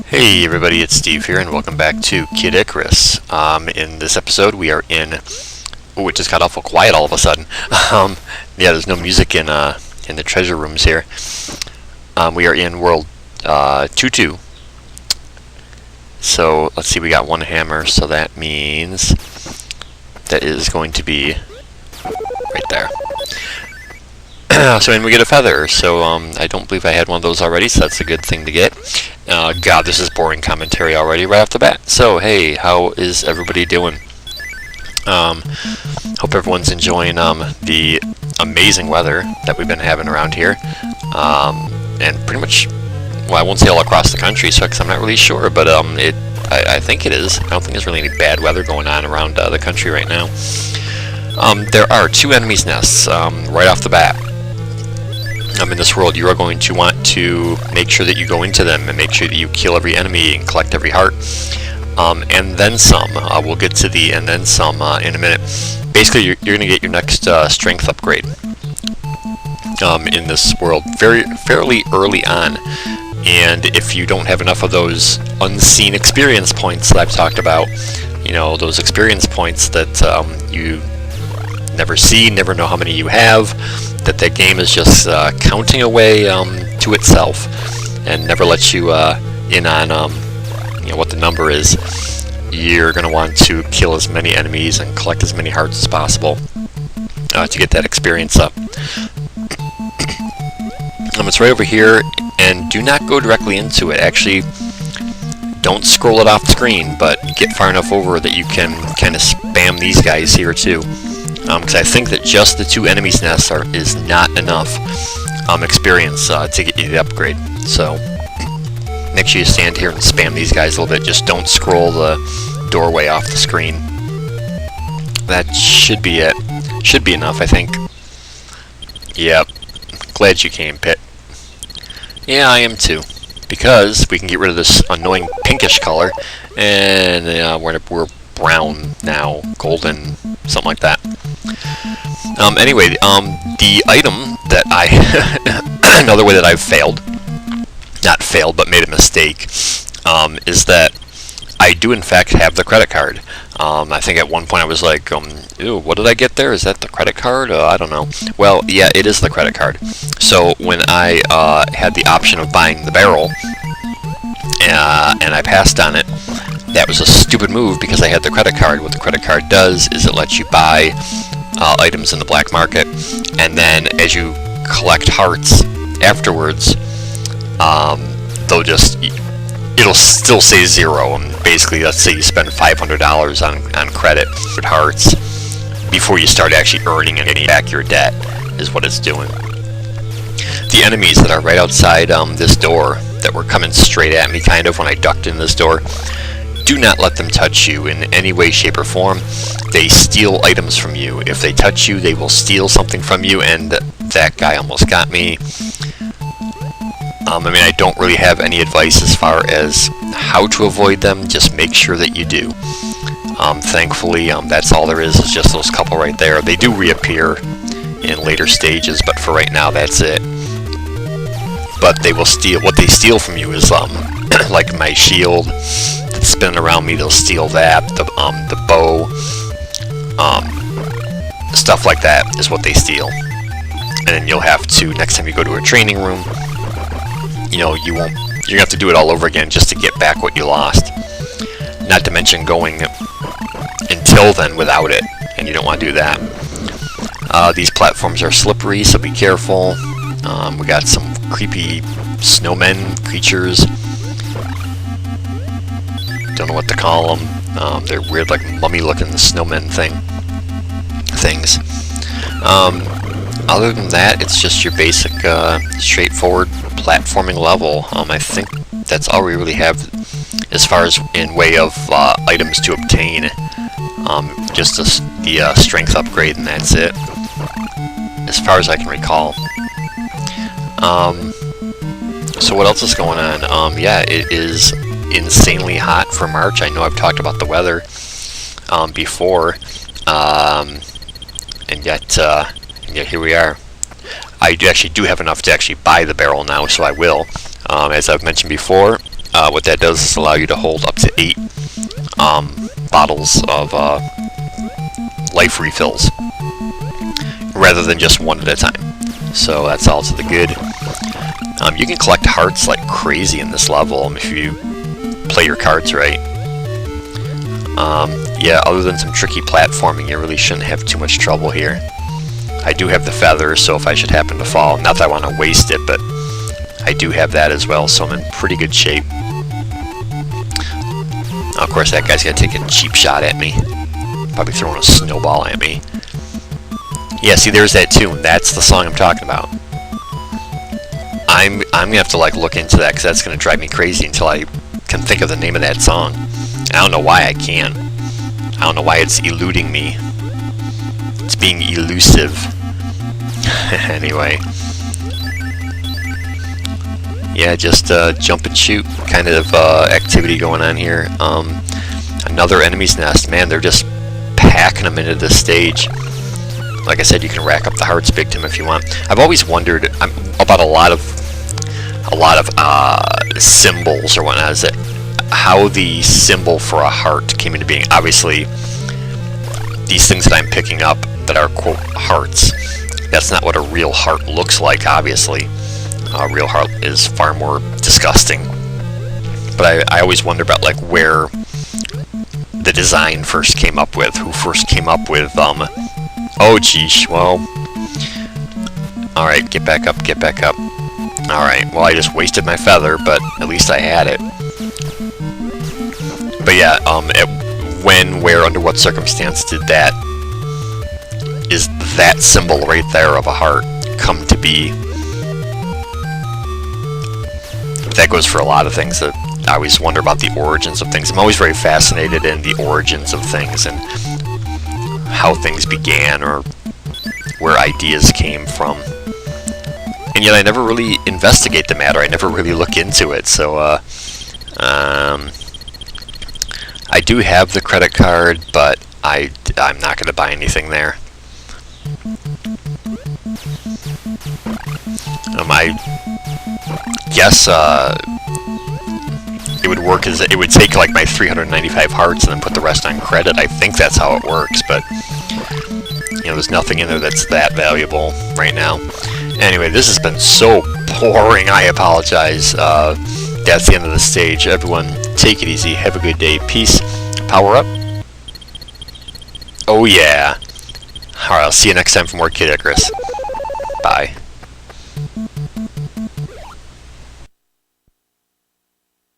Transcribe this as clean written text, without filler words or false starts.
Hey everybody, it's Steve here, and welcome back to Kid Icarus. In this episode, we are in... Oh, it just got awful quiet all of a sudden. Yeah, there's no music in the treasure rooms here. We are in World 2-2. So, let's see, we got one hammer, so that means... that is going to be... right there. So, and we get a feather, so I don't believe I had one of those already, so that's a good thing to get. God, this is boring commentary already right off the bat. So, hey, how is everybody doing? Hope everyone's enjoying the amazing weather that we've been having around here. And pretty much, well, I won't say all across the country, so because I'm not really sure, but I think it is. I don't think there's really any bad weather going on around the country right now. There are two enemies' nests right off the bat. In this world, you are going to want to make sure that you go into them and make sure that you kill every enemy and collect every heart. And then some. We'll get to the and then some in a minute. Basically, you're going to get your next strength upgrade in this world fairly early on. And if you don't have enough of those unseen experience points that I've talked about, you know, those experience points that you never see, never know how many you have, that game is just counting away to itself and never lets you in on you know, what the number is. You're going to want to kill as many enemies and collect as many hearts as possible to get that experience up. It's right over here, and do not go directly into it. Actually, don't scroll it off the screen, but get far enough over that you can kind of spam these guys here too. Because I think that just the two enemies' nests is not enough experience to get you the upgrade. So make sure you stand here and spam these guys a little bit. Just don't scroll the doorway off the screen. That should be it. Should be enough, I think. Yep. Glad you came, Pit. Yeah, I am too. Because we can get rid of this annoying pinkish color, and we're brown now, golden, something like that. Anyway, the item that I another way that I've failed, not failed, but made a mistake, is that I do in fact have the credit card. I think at one point I was like, ew, what did I get there? Is that the credit card? I don't know. Well, yeah, it is the credit card. So when I had the option of buying the barrel, and I passed on it, that was a stupid move because I had the credit card. What the credit card does is it lets you buy items in the black market, and then as you collect hearts afterwards, it'll still say zero. And basically, let's say you spend $500 on credit for hearts before you start actually earning and getting back your debt, is what it's doing. The enemies that are right outside this door that were coming straight at me kind of when I ducked in this door, do not let them touch you in any way, shape, or form. They steal items from you. If they touch you, they will steal something from you, and that guy almost got me. I mean, I don't really have any advice as far as how to avoid them. Just make sure that you do. Thankfully, that's all there is just those couple right there. They do reappear in later stages, but for right now, that's it. But they will steal. What they steal from you is like my shield that's spinning around me. They'll steal that. The bow, stuff like that is what they steal. And then you'll have to, next time you go to a training room, you know, you're gonna have to do it all over again just to get back what you lost. Not to mention going until then without it, and you don't want to do that. These platforms are slippery, so be careful. We got some creepy snowmen creatures. Don't know what to call them. They're weird, like mummy-looking snowmen things. Other than that, it's just your basic, straightforward platforming level. I think that's all we really have as far as in way of items to obtain. Just the strength upgrade, and that's it, as far as I can recall. So what else is going on? Yeah, it is insanely hot for March. I know I've talked about the weather before, and yet here we are. I actually do have enough to actually buy the barrel now, so I will. As I've mentioned before, what that does is allow you to hold up to 8 bottles of life refills, rather than just 1 at a time. So that's all to the good. You can collect hearts like crazy in this level if you play your cards right. Yeah, other than some tricky platforming, you really shouldn't have too much trouble here. I do have the feathers, so if I should happen to fall, not that I want to waste it, but I do have that as well, so I'm in pretty good shape. Of course, that guy's gonna take a cheap shot at me. Probably throwing a snowball at me. Yeah, see, there's that tune. That's the song I'm talking about. I'm gonna have to like look into that, because that's gonna drive me crazy until I can think of the name of that song. I don't know why I can't. I don't know why it's eluding me. It's being elusive. Anyway. Yeah, just jump and shoot kind of activity going on here. Another enemy's nest. Man, they're just packing them into this stage. Like I said, you can rack up the hearts victim if you want. I've always wondered about a lot of symbols or whatnot. Is that how the symbol for a heart came into being? Obviously, these things that I'm picking up that are quote hearts, that's not what a real heart looks like. Obviously, a real heart is far more disgusting. But I always wonder about like where the design first came up with, who first came up with oh geesh, well, alright, get back up, get back up. Alright, well, I just wasted my feather, but at least I had it. But yeah, when, where, under what circumstance is that symbol right there of a heart come to be? That goes for a lot of things. That I always wonder about the origins of things. I'm always very fascinated in the origins of things and how things began or where ideas came from. And yet I never really investigate the matter. I never really look into it. So I do have the credit card, but I'm not going to buy anything there. I guess it would work as it would take like my 395 hearts and then put the rest on credit. I think that's how it works, but you know, there's nothing in there that's that valuable right now. Anyway, this has been so boring. I apologize. That's the end of the stage. Everyone, take it easy. Have a good day. Peace. Power up. Oh yeah. Alright, I'll see you next time for more Kid Icarus. Bye.